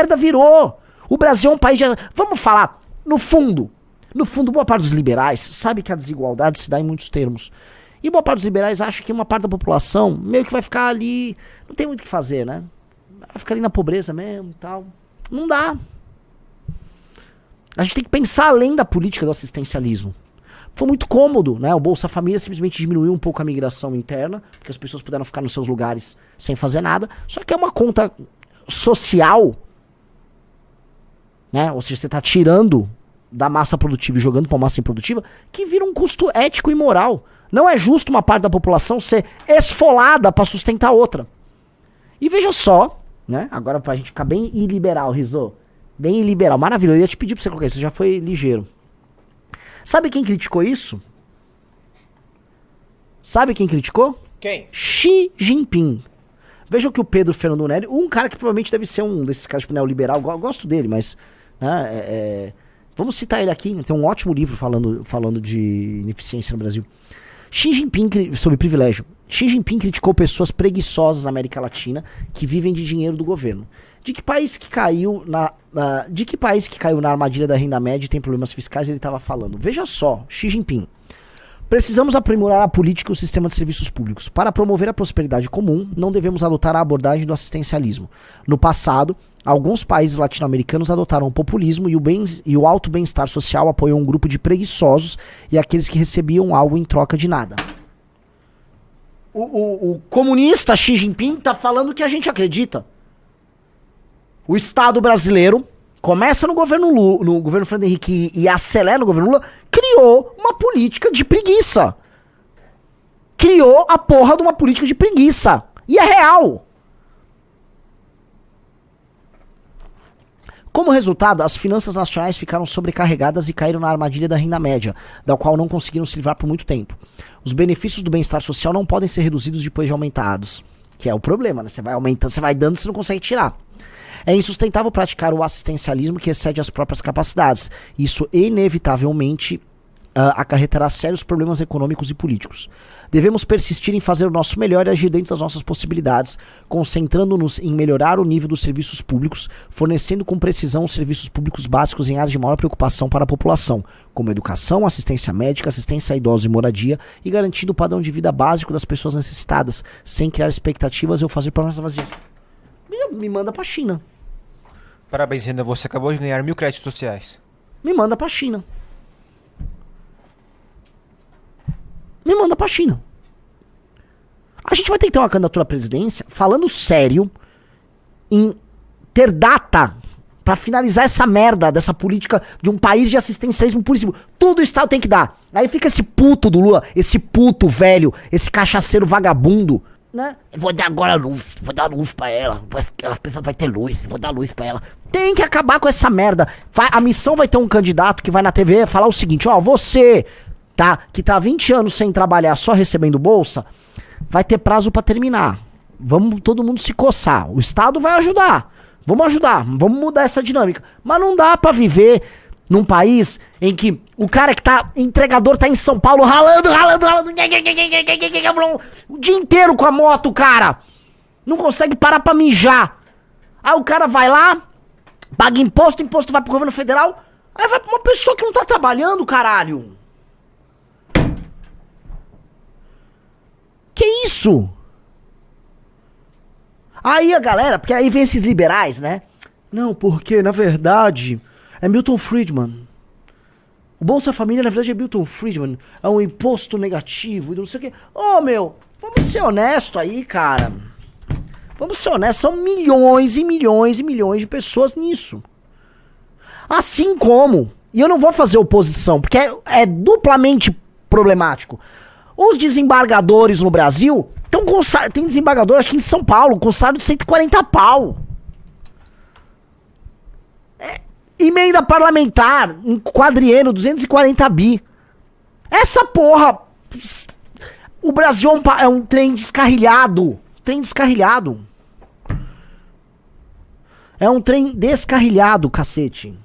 merda virou. O Brasil é um país de... Vamos falar, no fundo, boa parte dos liberais sabe que a desigualdade se dá em muitos termos. E boa parte dos liberais acha que uma parte da população meio que vai ficar ali... Não tem muito o que fazer, né? Vai ficar ali na pobreza mesmo e tal. Não dá. A gente tem que pensar além da política do assistencialismo. Foi muito cômodo, né? O Bolsa Família simplesmente diminuiu um pouco a migração interna, porque as pessoas puderam ficar nos seus lugares sem fazer nada. Só que é uma conta social, né? Ou seja, você está tirando da massa produtiva e jogando para uma massa improdutiva, que vira um custo ético e moral. Não é justo uma parte da população ser esfolada para sustentar outra. E veja só, né? Agora pra gente ficar bem iliberal, Rizzo. Bem iliberal. Maravilhoso. Eu ia te pedir pra você colocar isso, já foi ligeiro. Sabe quem criticou isso? Sabe quem criticou? Quem? Xi Jinping. Veja o que o Pedro Fernando Neri, um cara que provavelmente deve ser um desses caras tipo neoliberal, eu gosto dele, mas... Né, vamos citar ele aqui, tem um ótimo livro falando de ineficiência no Brasil. Xi Jinping, sobre privilégio. Xi Jinping criticou pessoas preguiçosas na América Latina que vivem de dinheiro do governo. De que país que caiu na armadilha da renda média e tem problemas fiscais ele estava falando? Veja só, Xi Jinping. Precisamos aprimorar a política e o sistema de serviços públicos. Para promover a prosperidade comum, não devemos adotar a abordagem do assistencialismo. No passado, alguns países latino-americanos adotaram o populismo e o alto bem-estar social apoiou um grupo de preguiçosos e aqueles que recebiam algo em troca de nada. O comunista Xi Jinping está falando o que a gente acredita. O Estado brasileiro começa no governo Fernando Henrique e acelera no governo Lula, criou uma política de preguiça. Criou a porra de uma política de preguiça. E é real. Como resultado, as finanças nacionais ficaram sobrecarregadas e caíram na armadilha da renda média, da qual não conseguiram se livrar por muito tempo. Os benefícios do bem-estar social não podem ser reduzidos depois de aumentados. Que é o problema, né? Você vai aumentando, você vai dando, você não consegue tirar. É insustentável praticar o assistencialismo que excede as próprias capacidades. Isso inevitavelmente acarretará sérios problemas econômicos e políticos. Devemos persistir em fazer o nosso melhor e agir dentro das nossas possibilidades, concentrando-nos em melhorar o nível dos serviços públicos, fornecendo com precisão os serviços públicos básicos em áreas de maior preocupação para a população, como educação, assistência médica, assistência a idosos e moradia, e garantindo o padrão de vida básico das pessoas necessitadas, sem criar expectativas ou fazer promessas vazias. Me manda pra China. Parabéns, Renan. Você acabou de ganhar 1000 créditos sociais. Me manda pra China. Me manda pra China. A gente vai ter que ter uma candidatura à presidência falando sério em ter data pra finalizar essa merda dessa política de um país de assistencialismo puríssimo. Tudo o Estado tem que dar. Aí fica esse puto do Lula, esse puto velho, esse cachaceiro vagabundo, né? Vou dar agora luz, vou dar luz pra ela. As pessoas vão ter luz, vou dar luz pra ela. Tem que acabar com essa merda. A missão vai ter um candidato que vai na TV falar o seguinte: ó, você, tá, que tá há 20 anos sem trabalhar, só recebendo bolsa, vai ter prazo pra terminar. Vamos todo mundo se coçar. O Estado vai ajudar. Vamos ajudar, vamos mudar essa dinâmica. Mas não dá pra viver num país em que o cara que tá, entregador, tá em São Paulo ralando, o dia inteiro com a moto, cara. Não consegue parar pra mijar. Aí o cara vai lá, paga imposto vai pro governo federal, aí vai pra uma pessoa que não tá trabalhando, caralho. Que isso? Aí a galera, porque aí vem esses liberais, né? Não, porque na verdade é Milton Friedman. O Bolsa Família na verdade é Milton Friedman. É um imposto negativo e não sei o quê. Ô, meu, vamos ser honesto aí, cara. Vamos ser honestos, são milhões e milhões e milhões de pessoas nisso. Assim como, e eu não vou fazer oposição, porque é duplamente problemático. Os desembargadores no Brasil estão com tem desembargador aqui em São Paulo com salário de 140 pau. Emenda parlamentar, em quadriênio, 240 bi. Essa porra... O Brasil é um trem descarrilhado. É um trem descarrilhado, cacete.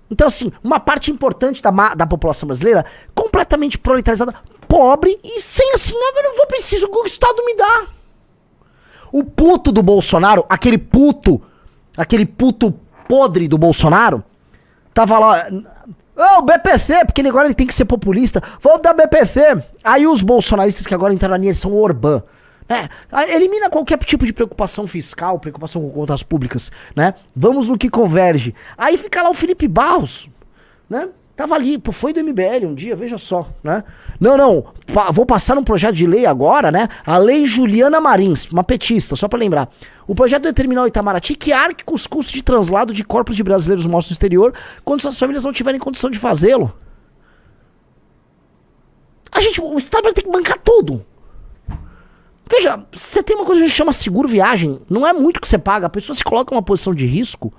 Então, assim, uma parte importante da população brasileira completamente proletarizada, pobre e sem assim, né? Eu não vou preciso que o Estado me dá. O puto do Bolsonaro, aquele puto aquele puto podre do Bolsonaro, tava lá, o BPC, porque agora ele tem que ser populista, vamos dar BPC. Aí os bolsonaristas que agora entraram na linha, eles são o Orbán. Elimina qualquer tipo de preocupação fiscal, preocupação com contas públicas, né? Vamos no que converge. Aí fica lá o Felipe Barros, né? Tava ali, pô, foi do MBL um dia, veja só, né? Não, vou passar um projeto de lei agora, né? A lei Juliana Marins, uma petista, só pra lembrar. O projeto determinou Itamaraty que arque com os custos de translado de corpos de brasileiros mortos no exterior quando suas famílias não tiverem condição de fazê-lo. O Estado vai ter que bancar tudo. Veja, você tem uma coisa que chama seguro viagem, não é muito que você paga, a pessoa se coloca em uma posição de risco.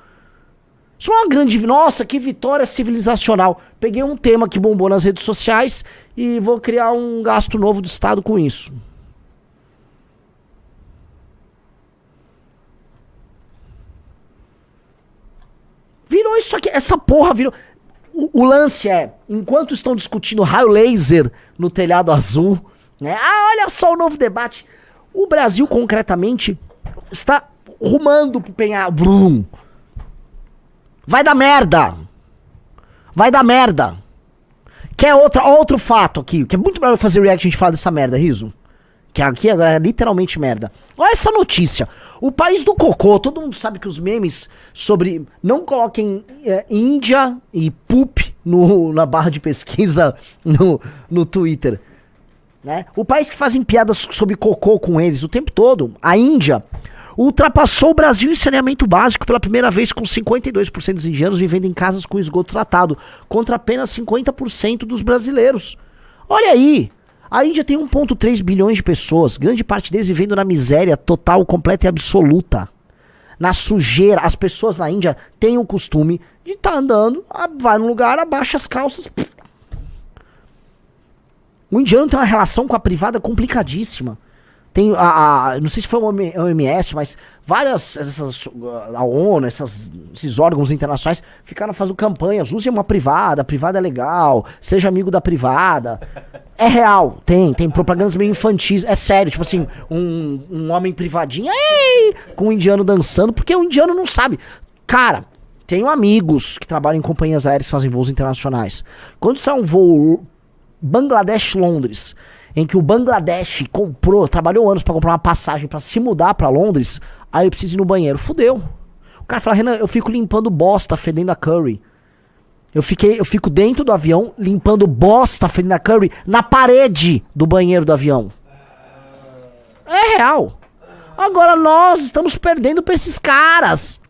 Isso não é uma grande... Nossa, que vitória civilizacional. Peguei um tema que bombou nas redes sociais e vou criar um gasto novo do Estado com isso. Virou isso aqui, essa porra virou... O lance é, enquanto estão discutindo raio laser no telhado azul, né? Olha só o novo debate. O Brasil, concretamente, está rumando pro Penhal. Vai dar merda. Vai dar merda. Quer outro fato aqui, que é muito melhor fazer react a gente falar dessa merda, Riso. Que aqui agora é literalmente merda. Olha essa notícia. O país do cocô, todo mundo sabe que os memes sobre não coloquem Índia e poop na barra de pesquisa no Twitter. Né? O país que fazem piadas sobre cocô com eles o tempo todo, a Índia, ultrapassou o Brasil em saneamento básico pela primeira vez, com 52% dos indianos vivendo em casas com esgoto tratado, contra apenas 50% dos brasileiros. Olha aí, a Índia tem 1,3 bilhões de pessoas, grande parte deles vivendo na miséria total, completa e absoluta. Na sujeira, as pessoas na Índia têm o costume de estar andando, vai num lugar, abaixa as calças... O indiano tem uma relação com a privada complicadíssima. Tem não sei se foi o OMS, mas a ONU, esses órgãos internacionais ficaram fazendo campanhas. Use uma privada, a privada é legal, seja amigo da privada. É real, tem propagandas meio infantis, é sério, tipo assim, um homem privadinho, com um indiano dançando, porque o indiano não sabe. Cara, tenho amigos que trabalham em companhias aéreas que fazem voos internacionais. Quando sai um voo Bangladesh-Londres, em que o Bangladesh trabalhou anos pra comprar uma passagem pra se mudar pra Londres, aí ele precisa ir no banheiro, fudeu. O cara fala, Renan, eu fico limpando bosta, fedendo a curry. Eu fico dentro do avião, limpando bosta, fedendo a curry, na parede do banheiro do avião. É real. Agora nós estamos perdendo pra esses caras.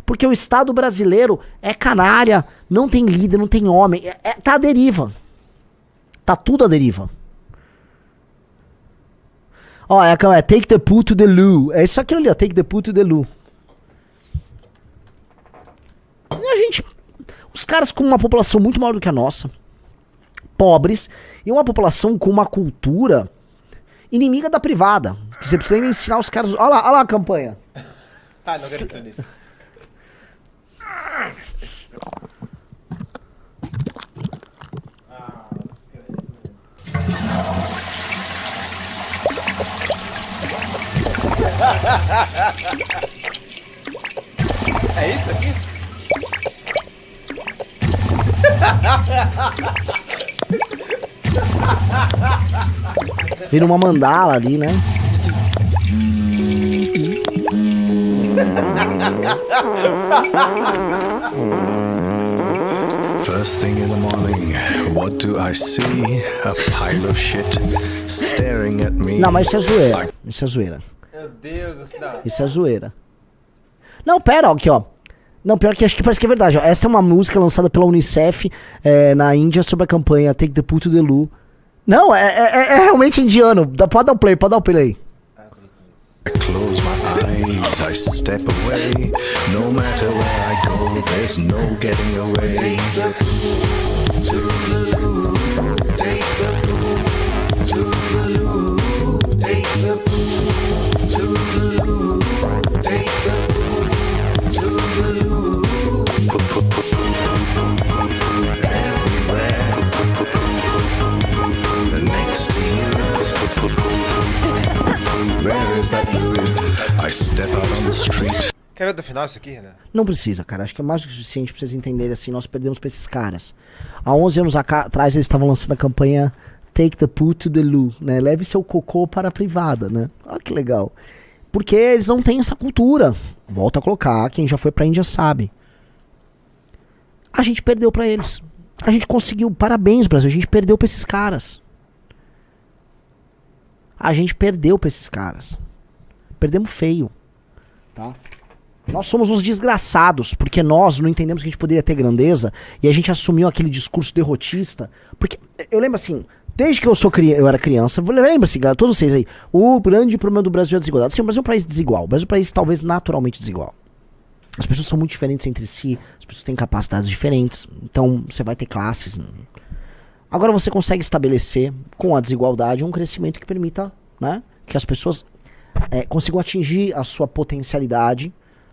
Porque o Estado brasileiro é canalha, não tem líder, não tem homem, tá à deriva. Tá tudo à deriva. Ó, é take the poo to the loo. É isso aqui ali, ó, take the poo to the loo. E os caras com uma população muito maior do que a nossa, pobres, e uma população com uma cultura inimiga da privada. Que você precisa ainda ensinar os caras... Olha lá a campanha. Não acredito nisso. É isso aqui? Vira uma mandala ali, né? First thing in the morning, what do I see? A pile of shit staring at me. Não, mas isso é zoeira. Isso é zoeira. Meu Deus do céu. Isso é zoeira. Não, pera, aqui, ó. Não, pior que acho que parece que é verdade, ó. Essa é uma música lançada pela Unicef na Índia sobre a campanha Take the Poo to the Loo. Não, é realmente indiano. Pode dar o play aí. I close my eyes, I step away. No matter where I go, there's no getting away. Take the poo to the loo. Take the poo to the loo. Take the poo to the loo. Take the poo to the loo. Everywhere. Next to you. where is that blue? I step out on the street. Quer ver do final isso aqui, Renan? Não precisa, cara. Acho que é mais do que suficiente pra vocês entenderem assim. Nós perdemos pra esses caras. Há 11 anos atrás eles estavam lançando a campanha Take the Poo to the Loo, né? Leve seu cocô para a privada, né? Olha que legal. Porque eles não têm essa cultura. Volto a colocar, quem já foi pra Índia sabe. A gente perdeu pra eles. A gente conseguiu. Parabéns, Brasil. A gente perdeu pra esses caras. A gente perdeu pra esses caras. Perdemos feio. Tá? Nós somos uns desgraçados, porque nós não entendemos que a gente poderia ter grandeza e a gente assumiu aquele discurso derrotista. Porque eu lembro assim, desde que eu era criança, lembra-se, galera, todos vocês aí, o grande problema do Brasil é a desigualdade. Sim, o Brasil é um país desigual, o Brasil é um país talvez naturalmente desigual. As pessoas são muito diferentes entre si, as pessoas têm capacidades diferentes, então você vai ter classes. Agora você consegue estabelecer com a desigualdade um crescimento que permita, né, que as pessoas consigam atingir a sua potencialidade,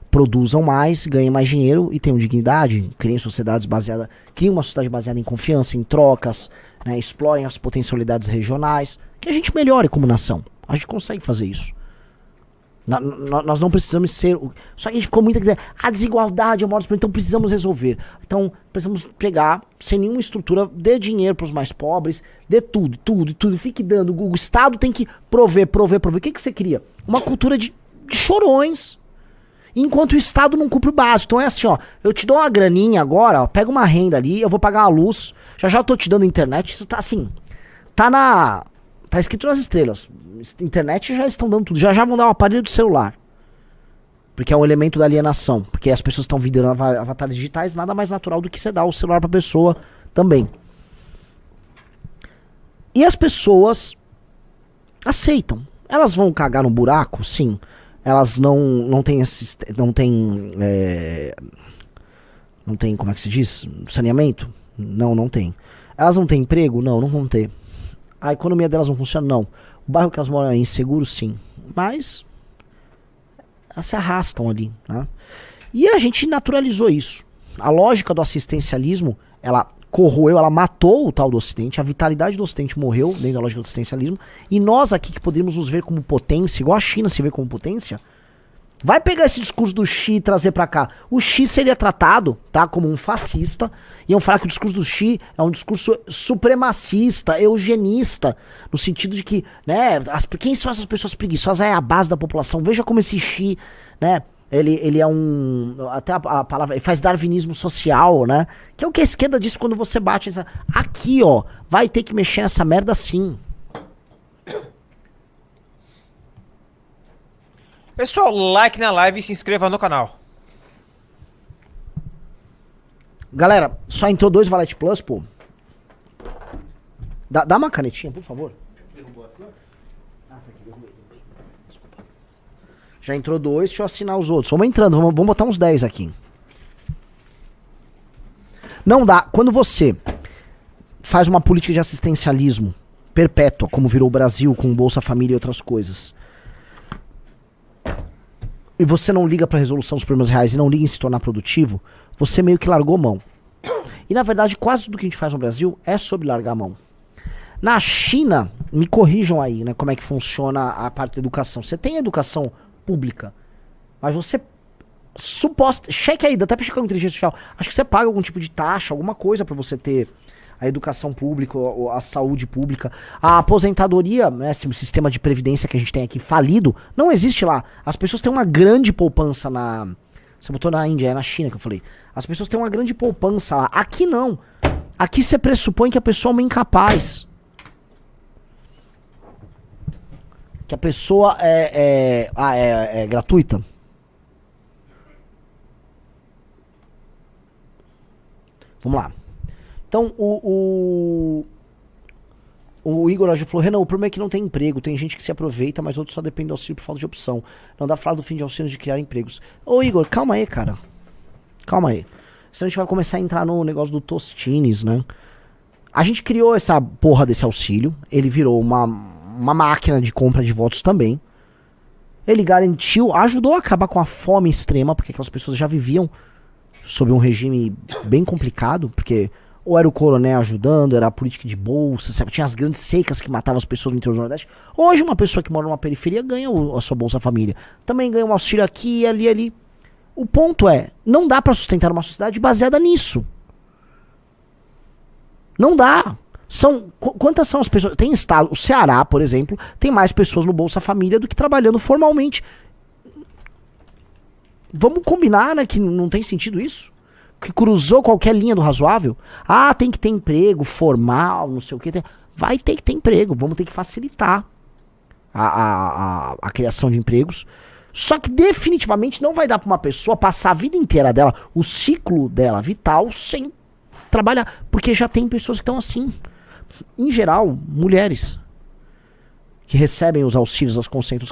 produzam mais, ganhem mais dinheiro e tenham dignidade, criem sociedades baseadas, criem uma sociedade baseada em confiança, em trocas, né, explorem as potencialidades regionais, que a gente melhore como nação. A gente consegue fazer isso. Nós não precisamos ser... Só que a gente ficou muito a dizer, a desigualdade é o maior problema, então precisamos resolver. Então precisamos pegar, sem nenhuma estrutura, dê dinheiro para os mais pobres, dê tudo, fique dando. O Estado tem que prover. O que você cria? Uma cultura de chorões. Enquanto o Estado não cumpre o básico. Então é assim, ó, eu te dou uma graninha agora, ó, pega uma renda ali, eu vou pagar a luz, já eu tô te dando internet, isso tá assim, tá escrito nas estrelas. Internet já estão dando tudo, já vão dar um aparelho de celular. Porque é um elemento da alienação, porque as pessoas estão virando avatares digitais, nada mais natural do que você dar o celular pra pessoa também. E as pessoas aceitam. Elas vão cagar no buraco? Sim. Elas não têm como é que se diz? Saneamento? Não tem. Elas não têm emprego? Não vão ter. A economia delas não funciona? Não. O bairro que elas moram é inseguro? Sim. Mas elas se arrastam ali, né? E a gente naturalizou isso. A lógica do assistencialismo, ela corroeu, ela matou o tal do Ocidente, a vitalidade do Ocidente morreu dentro da lógica do assistencialismo, e nós aqui que poderíamos nos ver como potência, igual a China se vê como potência, vai pegar esse discurso do Xi e trazer pra cá. O Xi seria tratado, tá, como um fascista, iam falar que o discurso do Xi é um discurso supremacista, eugenista, no sentido de que, né, quem são essas pessoas preguiçosas? É a base da população. Veja como esse Xi, né, ele é um... Até a palavra... Ele faz darwinismo social, né? Que é o que a esquerda diz quando você bate... Aqui, ó. Vai ter que mexer nessa merda sim. Pessoal, like na live e se inscreva no canal. Galera, só entrou 2 Valete Plus, pô. Dá uma canetinha, por favor. Já entrou 2, deixa eu assinar os outros. Vamos entrando, vamos botar uns 10 aqui. Não dá. Quando você faz uma política de assistencialismo perpétua, como virou o Brasil, com Bolsa Família e outras coisas, e você não liga pra resolução dos problemas reais e não liga em se tornar produtivo, você meio que largou mão. E na verdade, quase tudo que a gente faz no Brasil é sobre largar a mão. Na China, me corrijam aí, né, como é que funciona a parte da educação. Você tem educação pública, mas você cheque aí, dá até pra checar com inteligência artificial. Acho que você paga algum tipo de taxa, alguma coisa pra você ter a educação pública, a saúde pública. A aposentadoria, né, o sistema de previdência que a gente tem aqui falido, não existe lá. As pessoas têm uma grande poupança na... Você botou na Índia, é na China que eu falei. As pessoas têm uma grande poupança lá. Aqui não. Aqui você pressupõe que a pessoa é uma incapaz. Que a pessoa é gratuita. Vamos lá. Então, o Igor já falou, Renan, o problema é que não tem emprego, tem gente que se aproveita, mas outros só dependem do auxílio por falta de opção. Não dá pra falar do fim de auxílio de criar empregos. Ô Igor, calma aí, cara. Calma aí. Senão a gente vai começar a entrar no negócio do Tostines, né? A gente criou essa porra desse auxílio, ele virou uma máquina de compra de votos também. Ele garantiu, ajudou a acabar com a fome extrema, porque aquelas pessoas já viviam sob um regime bem complicado, porque Ou era o coronel ajudando, era a política de bolsa, sabe? Tinha as grandes secas que matavam as pessoas no interior do Nordeste. Hoje uma pessoa que mora numa periferia ganha a sua Bolsa Família. Também ganha um auxílio aqui, ali. O ponto é, não dá pra sustentar uma sociedade baseada nisso. Não dá. Quantas são as pessoas? Tem estado, o Ceará, por exemplo, tem mais pessoas no Bolsa Família do que trabalhando formalmente. Vamos combinar, né, que não tem sentido isso? Que cruzou qualquer linha do razoável. Ah, tem que ter emprego formal, não sei o que. Vai ter que ter emprego. Vamos ter que facilitar a criação de empregos. Só que definitivamente não vai dar para uma pessoa passar a vida inteira dela, o ciclo dela vital, sem trabalhar. Porque já tem pessoas que estão assim. Em geral, mulheres que recebem os auxílios, as conceitos.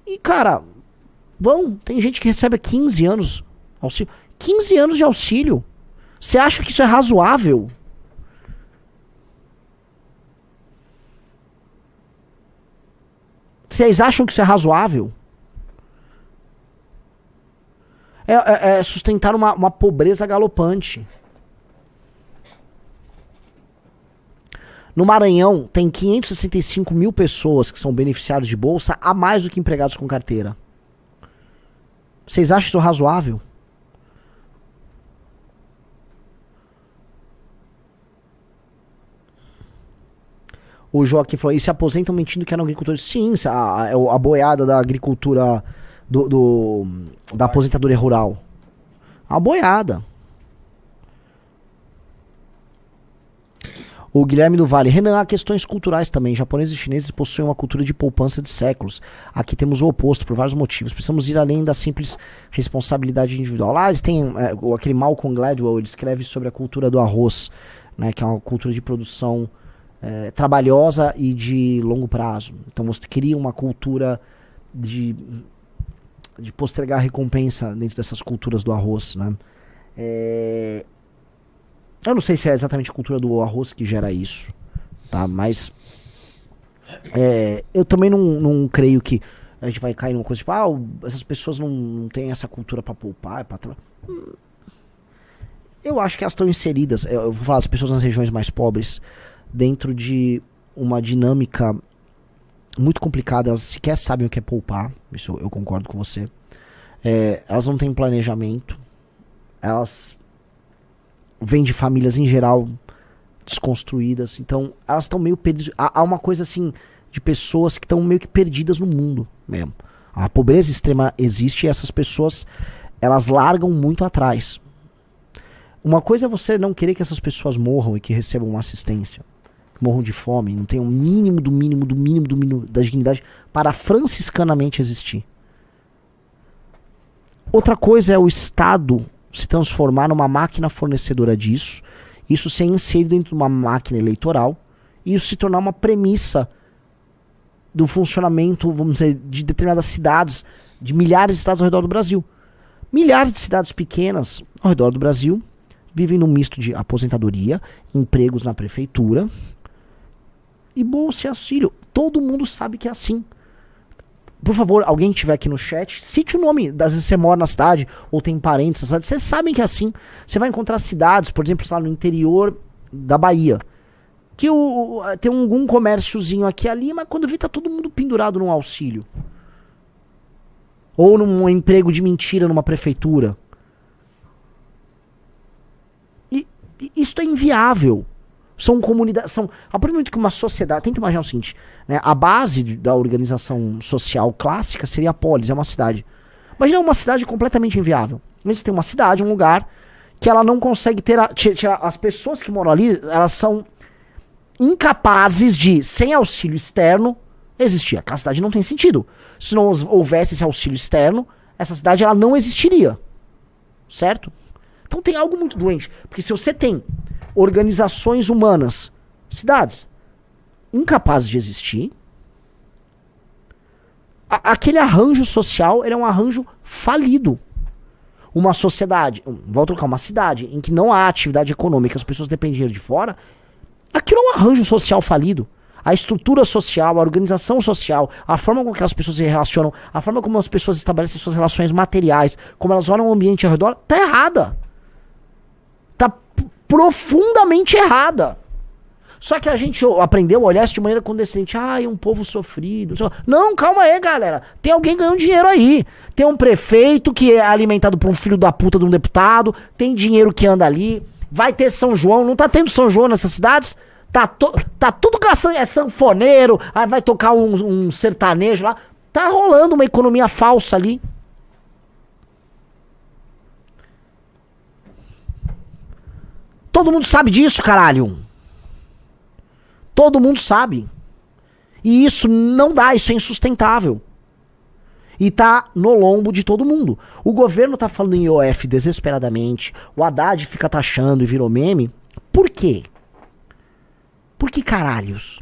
E, cara, tem gente que recebe 15 anos auxílio. 15 anos de auxílio. Você acha que isso é razoável? Vocês acham que isso é razoável? É sustentar uma pobreza galopante. No Maranhão, tem 565 mil pessoas que são beneficiários de bolsa, a mais do que empregados com carteira. Vocês acham isso razoável? O Joaquim falou, e se aposentam mentindo que eram agricultores? Sim, a boiada da agricultura, da aposentadoria rural. A boiada. O Guilherme do Vale. Renan, há questões culturais também. Japoneses e chineses possuem uma cultura de poupança de séculos. Aqui temos o oposto, por vários motivos. Precisamos ir além da simples responsabilidade individual. Lá eles têm, aquele Malcolm Gladwell, ele escreve sobre a cultura do arroz, né, que é uma cultura de produção trabalhosa e de longo prazo. Então você cria uma cultura de postergar a recompensa dentro dessas culturas do arroz, né? Eu não sei se é exatamente a cultura do arroz que gera isso, tá? Mas eu também não creio que a gente vai cair numa coisa tipo, essas pessoas não têm essa cultura pra poupar, eu acho que elas estão inseridas, eu vou falar das pessoas nas regiões mais pobres, dentro de uma dinâmica muito complicada. Elas sequer sabem o que é poupar, isso eu concordo com você. Elas não têm planejamento, elas vêm de famílias em geral desconstruídas, então elas estão meio perdidas. Há uma coisa assim de pessoas que estão meio que perdidas no mundo mesmo. A pobreza extrema existe e essas pessoas, elas largam muito atrás. Uma coisa é você não querer que essas pessoas morram e que recebam uma assistência, que morram de fome, não tenham o mínimo do mínimo do mínimo do mínimo da dignidade para franciscanamente existir. Outra coisa é o Estado se transformar numa máquina fornecedora disso, isso ser inserido dentro de uma máquina eleitoral, e isso se tornar uma premissa do funcionamento, vamos dizer, de determinadas cidades, de milhares de cidades ao redor do Brasil. Milhares de cidades pequenas ao redor do Brasil vivem num misto de aposentadoria, empregos na prefeitura e bolsa e auxílio. Todo mundo sabe que é assim. Por favor, alguém que estiver aqui no chat, cite o nome. Às vezes você mora na cidade ou tem parentes na cidade. Vocês sabem que é assim. Você vai encontrar cidades, por exemplo, lá no interior da Bahia, que tem algum comérciozinho aqui e ali, mas quando vê tá todo mundo pendurado num auxílio. Ou num emprego de mentira numa prefeitura. E isso é inviável. São comunidades. A partir do momento que uma sociedade. Tem que imaginar o seguinte, né? A base da organização social clássica seria a polis, é uma cidade. Imagina uma cidade completamente inviável. Eles têm uma cidade, um lugar, que ela não consegue ter. As pessoas que moram ali, elas são incapazes de, sem auxílio externo, existir. Aquela cidade não tem sentido. Se não houvesse esse auxílio externo, essa cidade ela não existiria. Certo? Então tem algo muito doente. Porque se você tem organizações humanas, cidades, incapazes de existir, aquele arranjo social, ele é um arranjo falido. Uma sociedade, vou trocar, uma cidade em que não há atividade econômica, as pessoas dependem de fora, aquilo é um arranjo social falido. A estrutura social, a organização social, a forma com que as pessoas se relacionam, a forma como as pessoas estabelecem suas relações materiais, como elas olham o ambiente ao redor, tá errada. Tá profundamente errada. Só que a gente aprendeu a olhar isso de maneira condescendente. Ai, um povo sofrido. Não, calma aí, galera. Tem alguém ganhando dinheiro aí. Tem um prefeito que é alimentado por um filho da puta de um deputado. Tem dinheiro que anda ali. Vai ter São João. Não tá tendo São João nessas cidades? Tá tudo gastando. É sanfoneiro. Aí vai tocar um sertanejo lá. Tá rolando uma economia falsa ali. Todo mundo sabe disso, caralho. Todo mundo sabe. E isso não dá, isso é insustentável. E tá no lombo de todo mundo. O governo tá falando em IOF desesperadamente. O Haddad fica taxando e virou meme. Por quê? Por que caralhos?